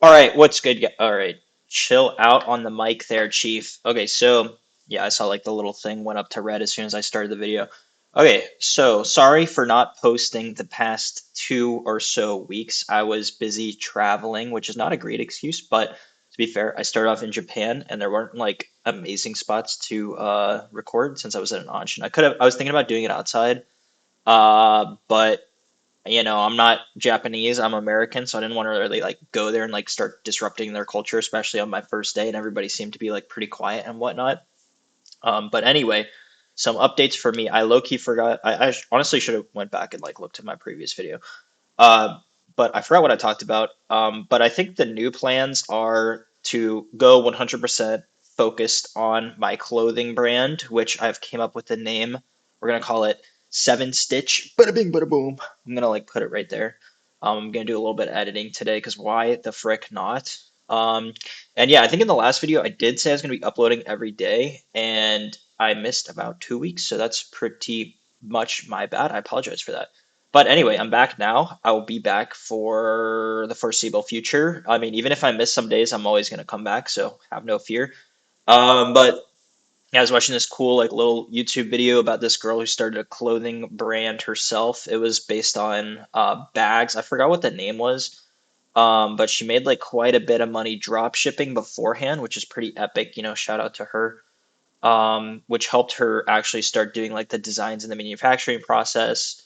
All right, what's good? All right, chill out on the mic there, Chief. Okay, so yeah, I saw like the little thing went up to red as soon as I started the video. Okay, so sorry for not posting the past 2 or so weeks. I was busy traveling, which is not a great excuse, but to be fair, I started off in Japan and there weren't like amazing spots to record since I was at an auction. I was thinking about doing it outside, but I'm not Japanese, I'm American, so I didn't want to really like go there and like start disrupting their culture, especially on my first day, and everybody seemed to be like pretty quiet and whatnot. But anyway, some updates for me. I low-key forgot. Honestly should have went back and like looked at my previous video. Uh, but I forgot what I talked about. But I think the new plans are to go 100% focused on my clothing brand, which I've came up with the name. We're gonna call it Seven Stitch. Bada bing, bada boom. I'm gonna like put it right there. I'm gonna do a little bit of editing today because why the frick not? Um, and yeah, I think in the last video I did say I was gonna be uploading every day, and I missed about 2 weeks, so that's pretty much my bad. I apologize for that. But anyway, I'm back now. I will be back for the foreseeable future. I mean, even if I miss some days, I'm always going to come back, so have no fear. But yeah, I was watching this cool like little YouTube video about this girl who started a clothing brand herself. It was based on bags. I forgot what the name was. But she made like quite a bit of money drop shipping beforehand, which is pretty epic. Shout out to her. Which helped her actually start doing like the designs and the manufacturing process.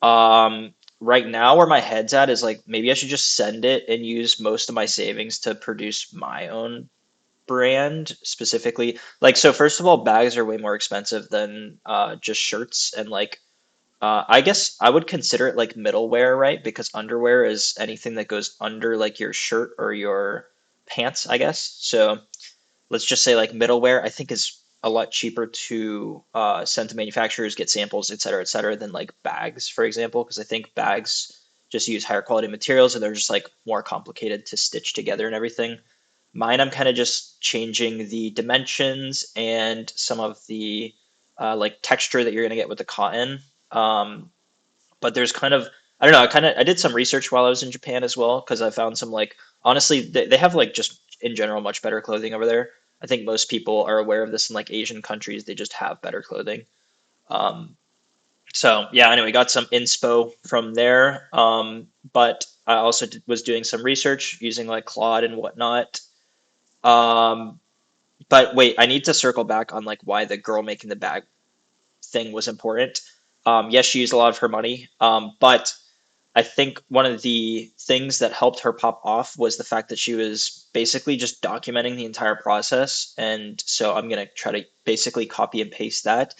Right now, where my head's at is like maybe I should just send it and use most of my savings to produce my own brand specifically. Like, so first of all, bags are way more expensive than just shirts, and like I guess I would consider it like middleware, right? Because underwear is anything that goes under like your shirt or your pants, I guess. So let's just say like middleware, I think is a lot cheaper to send to manufacturers, get samples, et cetera, than like bags, for example, because I think bags just use higher quality materials and they're just like more complicated to stitch together and everything. Mine, I'm kind of just changing the dimensions and some of the like texture that you're gonna get with the cotton. Um, but there's kind of I don't know, I did some research while I was in Japan as well because I found some like honestly they have like just in general much better clothing over there. I think most people are aware of this in like Asian countries, they just have better clothing. Um, so yeah, anyway, got some inspo from there. But I also was doing some research using like Claude and whatnot. Um, but wait, I need to circle back on like why the girl making the bag thing was important. Yes, she used a lot of her money, but I think one of the things that helped her pop off was the fact that she was basically just documenting the entire process. And so I'm going to try to basically copy and paste that.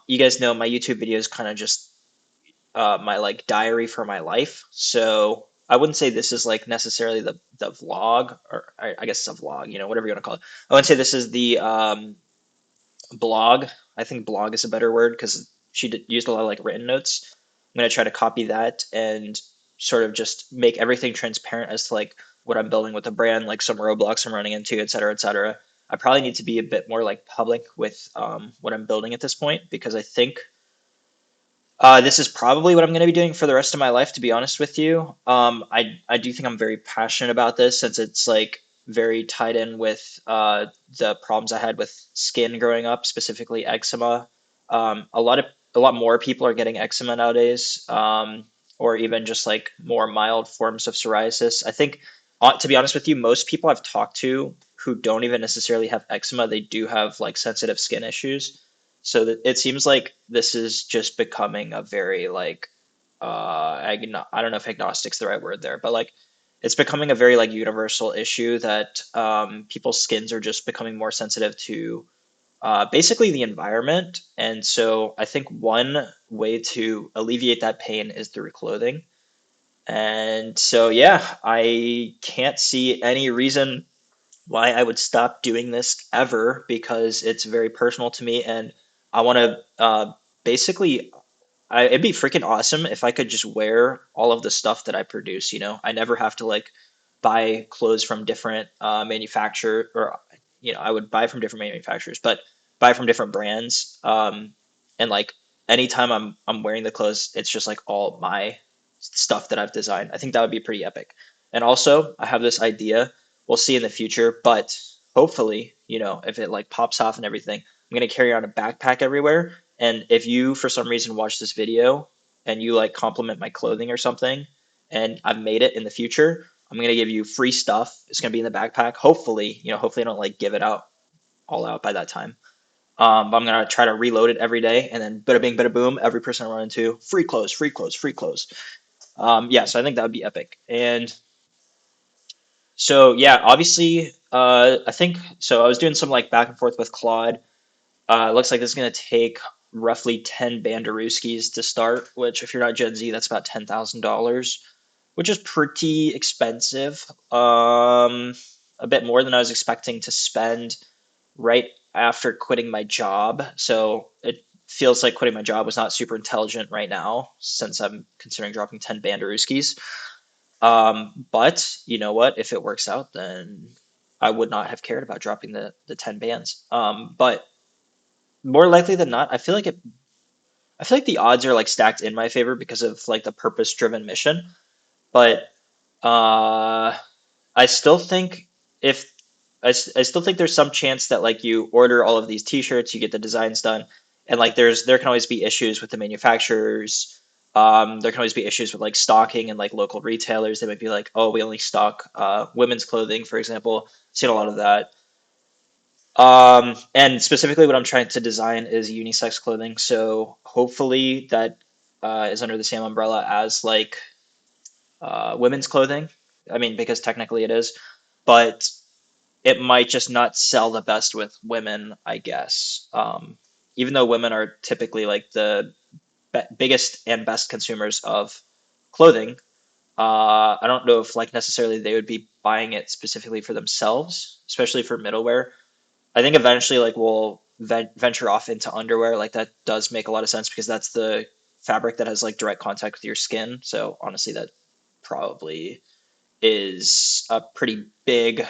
You guys know my YouTube video is kind of just my like diary for my life. So I wouldn't say this is like necessarily the vlog, or I guess it's a vlog, whatever you want to call it. I wouldn't say this is the blog. I think blog is a better word because used a lot of like written notes. I'm gonna try to copy that and sort of just make everything transparent as to like what I'm building with the brand, like some roadblocks I'm running into, et cetera, et cetera. I probably need to be a bit more like public with what I'm building at this point because I think this is probably what I'm going to be doing for the rest of my life, to be honest with you. I do think I'm very passionate about this since it's like very tied in with the problems I had with skin growing up, specifically eczema. A lot more people are getting eczema nowadays, or even just like more mild forms of psoriasis. I think, to be honest with you, most people I've talked to who don't even necessarily have eczema, they do have like sensitive skin issues. So that it seems like this is just becoming a very like I don't know if agnostic's the right word there, but like it's becoming a very like universal issue that people's skins are just becoming more sensitive to basically the environment. And so I think one way to alleviate that pain is through clothing. And so yeah, I can't see any reason why I would stop doing this ever because it's very personal to me and I want to basically it'd be freaking awesome if I could just wear all of the stuff that I produce, I never have to like buy clothes from different manufacturer or I would buy from different manufacturers, but buy from different brands and like anytime I'm wearing the clothes, it's just like all my stuff that I've designed. I think that would be pretty epic. And also, I have this idea. We'll see in the future, but hopefully, if it like pops off and everything, I'm gonna carry on a backpack everywhere. And if you, for some reason, watch this video and you like compliment my clothing or something, and I've made it in the future, I'm gonna give you free stuff. It's gonna be in the backpack. Hopefully, hopefully I don't like give it out all out by that time. But I'm gonna try to reload it every day, and then bada bing, bada boom, every person I run into, free clothes, free clothes, free clothes. Yeah, so I think that would be epic. And so yeah, obviously, I think so. I was doing some like back and forth with Claude. It looks like this is gonna take roughly 10 Banderuskis to start, which if you're not Gen Z, that's about $10,000, which is pretty expensive. A bit more than I was expecting to spend right after quitting my job. So it feels like quitting my job was not super intelligent right now since I'm considering dropping 10 Banderuskis. But you know what? If it works out, then I would not have cared about dropping the 10 bands. But more likely than not, I feel like the odds are like stacked in my favor because of like the purpose-driven mission. But uh I still think if I still think there's some chance that like you order all of these t-shirts, you get the designs done, and like there can always be issues with the manufacturers. There can always be issues with like stocking and like local retailers. They might be like, oh, we only stock women's clothing, for example. Seen a lot of that. And specifically, what I'm trying to design is unisex clothing. So hopefully that is under the same umbrella as like women's clothing. I mean, because technically it is, but it might just not sell the best with women, I guess. Even though women are typically like the biggest and best consumers of clothing, I don't know if like necessarily they would be buying it specifically for themselves, especially for middleware. I think eventually like we'll venture off into underwear. Like that does make a lot of sense because that's the fabric that has like direct contact with your skin. So honestly, that probably is a pretty big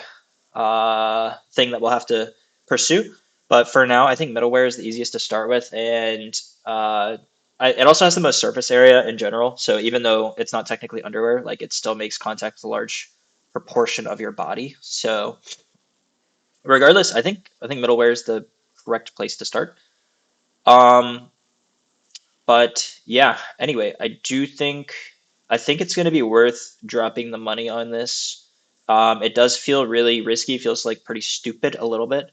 thing that we'll have to pursue. But for now, I think middleware is the easiest to start with, and it also has the most surface area in general. So even though it's not technically underwear, like it still makes contact with a large proportion of your body. So regardless, I think middleware is the correct place to start. Um, but yeah, anyway, I think it's going to be worth dropping the money on this. It does feel really risky, feels like pretty stupid a little bit,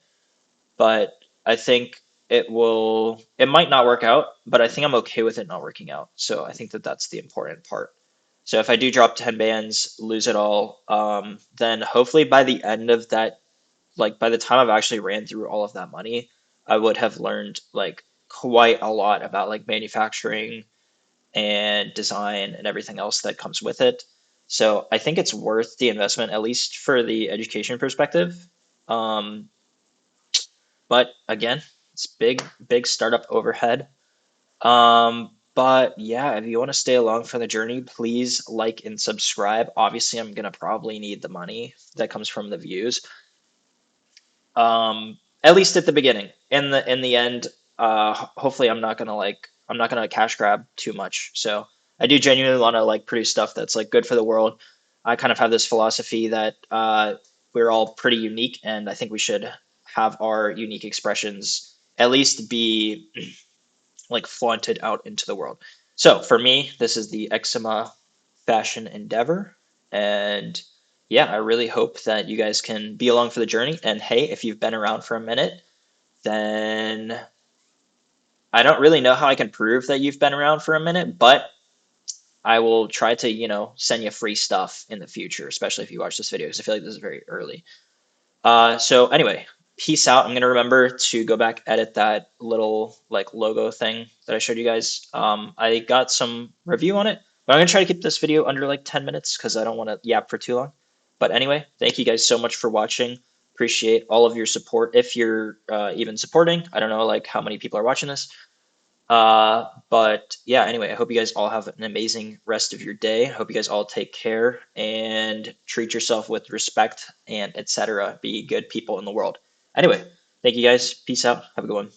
but I think it might not work out, but I think I'm okay with it not working out. So I think that that's the important part. So if I do drop 10 bands, lose it all, then hopefully by the end of that, like by the time I've actually ran through all of that money, I would have learned like quite a lot about like manufacturing and design and everything else that comes with it. So I think it's worth the investment, at least for the education perspective. Um, but again, it's big, big startup overhead. But yeah, if you want to stay along for the journey, please like and subscribe. Obviously, I'm gonna probably need the money that comes from the views. At least at the beginning. In the end, hopefully I'm not gonna cash grab too much. So I do genuinely want to like produce stuff that's like good for the world. I kind of have this philosophy that we're all pretty unique, and I think we should have our unique expressions at least be like flaunted out into the world. So for me, this is the Eczema fashion endeavor. And yeah, I really hope that you guys can be along for the journey. And hey, if you've been around for a minute, then I don't really know how I can prove that you've been around for a minute, but I will try to, send you free stuff in the future, especially if you watch this video, because I feel like this is very early. So anyway, peace out. I'm gonna remember to go back edit that little like logo thing that I showed you guys. I got some review on it, but I'm gonna try to keep this video under like 10 minutes because I don't want to yap for too long. But anyway, thank you guys so much for watching. Appreciate all of your support. If you're even supporting, I don't know like how many people are watching this. But yeah, anyway, I hope you guys all have an amazing rest of your day. I hope you guys all take care and treat yourself with respect and etc. Be good people in the world. Anyway, thank you guys. Peace out. Have a good one.